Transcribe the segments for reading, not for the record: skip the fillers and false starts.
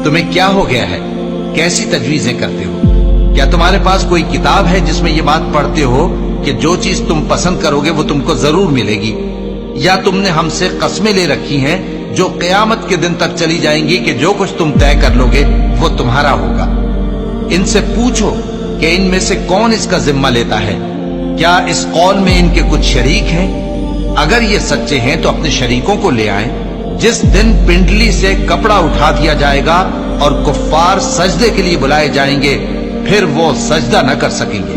تمہیں کیا ہو گیا ہے؟ کیسی تجویزیں کرتے ہو؟ کیا تمہارے پاس کوئی کتاب ہے جس میں یہ بات پڑھتے ہو کہ جو چیز تم پسند کرو گے وہ تم کو ضرور ملے گی؟ یا تم نے ہم سے قسمیں لے رکھی ہیں جو قیامت کے دن تک چلی جائیں گی کہ جو کچھ تم طے کر لو گے وہ تمہارا ہوگا؟ ان سے پوچھو کہ ان میں سے کون اس کا ذمہ لیتا ہے؟ کیا اس قول میں ان کے کچھ شریک ہیں؟ اگر یہ سچے ہیں تو اپنے شریکوں کو لے آئیں۔ جس دن پنڈلی سے کپڑا اٹھا دیا جائے گا اور کفار سجدے کے لیے بلائے جائیں گے، پھر وہ سجدہ نہ کر سکیں گے۔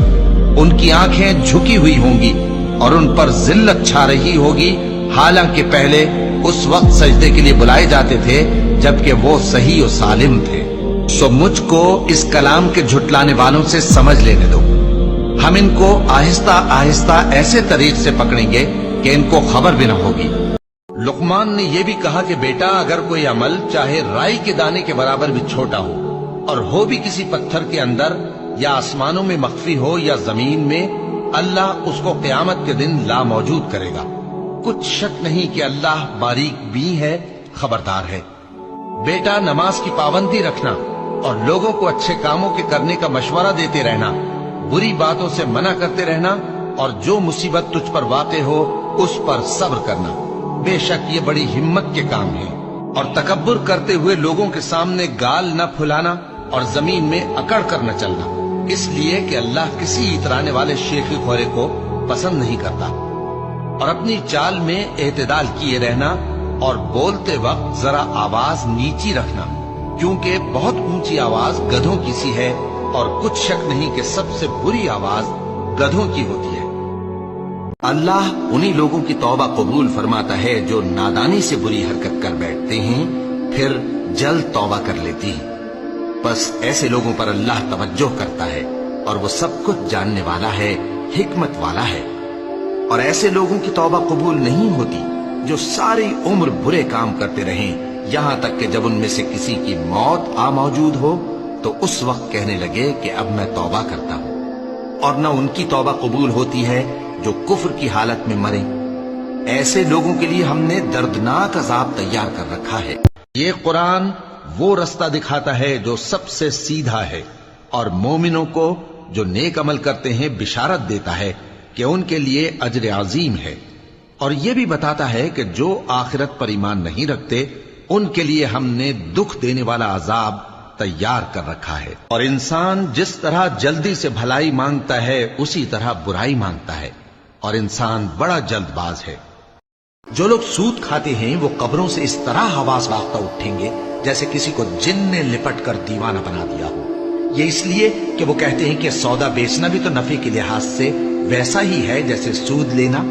ان کی آنکھیں جھکی ہوئی ہوں گی اور ان پر ذلت چھا رہی ہوگی، حالانکہ پہلے اس وقت سجدے کے لیے بلائے جاتے تھے جبکہ وہ صحیح و سالم تھے۔ سو مجھ کو اس کلام کے جھٹلانے والوں سے سمجھ لینے دو۔ ہم ان کو آہستہ آہستہ ایسے طریق سے پکڑیں گے کہ ان کو خبر بھی نہ ہوگی۔ لقمان نے یہ بھی کہا کہ بیٹا، اگر کوئی عمل چاہے رائی کے دانے کے برابر بھی چھوٹا ہو اور ہو بھی کسی پتھر کے اندر یا آسمانوں میں مخفی ہو یا زمین میں، اللہ اس کو قیامت کے دن لا موجود کرے گا۔ کچھ شک نہیں کہ اللہ باریک بین ہے، خبردار ہے۔ بیٹا، نماز کی پابندی رکھنا اور لوگوں کو اچھے کاموں کے کرنے کا مشورہ دیتے رہنا، بری باتوں سے منع کرتے رہنا، اور جو مصیبت تجھ پر واقع ہو اس پر صبر کرنا۔ بے شک یہ بڑی ہمت کے کام ہے۔ اور تکبر کرتے ہوئے لوگوں کے سامنے گال نہ پھلانا اور زمین میں اکڑ کر نہ چلنا، اس لیے کہ اللہ کسی اترانے والے شیخی خورے کو پسند نہیں کرتا۔ اور اپنی چال میں اعتدال کیے رہنا اور بولتے وقت ذرا آواز نیچی رکھنا، کیونکہ بہت اونچی آواز گدھوں کی سی ہے، اور کچھ شک نہیں کہ سب سے بری آواز گدھوں کی ہوتی ہے۔ اللہ انہی لوگوں کی توبہ قبول فرماتا ہے جو نادانی سے بری حرکت کر بیٹھتے ہیں پھر جلد توبہ کر لیتی ہیں۔ بس ایسے لوگوں پر اللہ توجہ کرتا ہے اور وہ سب کچھ جاننے والا ہے، حکمت والا ہے۔ اور ایسے لوگوں کی توبہ قبول نہیں ہوتی جو ساری عمر برے کام کرتے رہیں، یہاں تک کہ جب ان میں سے کسی کی موت آ موجود ہو تو اس وقت کہنے لگے کہ اب میں توبہ کرتا ہوں۔ اور نہ ان کی توبہ قبول ہوتی ہے جو کفر کی حالت میں مرے۔ ایسے لوگوں کے لیے ہم نے دردناک عذاب تیار کر رکھا ہے۔ یہ قرآن وہ رستہ دکھاتا ہے جو سب سے سیدھا ہے، اور مومنوں کو جو نیک عمل کرتے ہیں بشارت دیتا ہے کہ ان کے لیے اجر عظیم ہے، اور یہ بھی بتاتا ہے کہ جو آخرت پر ایمان نہیں رکھتے ان کے لیے ہم نے دکھ دینے والا عذاب تیار کر رکھا ہے۔ اور انسان جس طرح جلدی سے بھلائی مانگتا ہے اسی طرح برائی مانگتا ہے، اور انسان بڑا جلد باز ہے۔ جو لوگ سود کھاتے ہیں وہ قبروں سے اس طرح حواس باختہ اٹھیں گے جیسے کسی کو جن نے لپٹ کر دیوانہ بنا دیا ہو۔ یہ اس لیے کہ وہ کہتے ہیں کہ سودا بیچنا بھی تو نفع کے لحاظ سے ویسا ہی ہے جیسے سود لینا،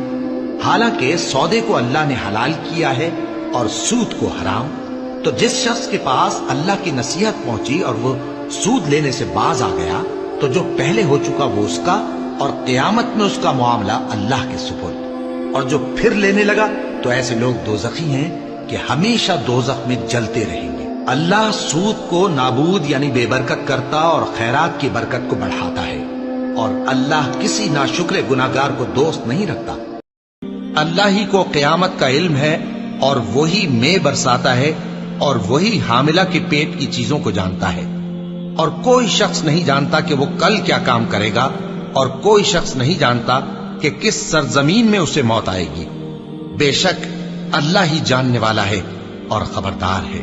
حالانکہ سودے کو اللہ نے حلال کیا ہے اور سود کو حرام۔ تو جس شخص کے پاس اللہ کی نصیحت پہنچی اور وہ سود لینے سے باز آ گیا تو جو پہلے ہو چکا وہ اس کا، اور قیامت میں اس کا معاملہ اللہ کے سپرد۔ اور جو پھر لینے لگا تو ایسے لوگ دوزخی ہیں کہ ہمیشہ دوزخ میں جلتے رہیں گے۔ اللہ سود کو نابود یعنی بے برکت کرتا اور خیرات کی برکت کو بڑھاتا ہے، اور اللہ کسی ناشکر گناہگار کو دوست نہیں رکھتا۔ اللہ ہی کو قیامت کا علم ہے، اور وہی میں برساتا ہے، اور وہی حاملہ کے پیٹ کی چیزوں کو جانتا ہے۔ اور کوئی شخص نہیں جانتا کہ وہ کل کیا کام کرے گا، اور کوئی شخص نہیں جانتا کہ کس سرزمین میں اسے موت آئے گی۔ بے شک اللہ ہی جاننے والا ہے اور خبردار ہے۔